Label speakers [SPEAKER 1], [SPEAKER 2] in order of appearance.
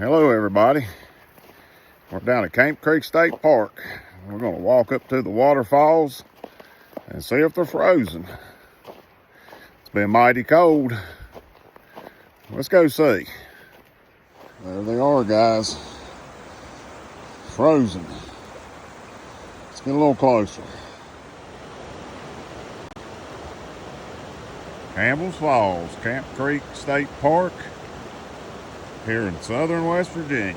[SPEAKER 1] Hello everybody. We're down at Camp Creek State Park. We're going to walk up to the waterfalls and see if they're frozen. It's been mighty cold. Let's go see. There they are, guys. Frozen. Let's get a little closer. Campbell's Falls, Camp Creek State Park, here in southern West Virginia.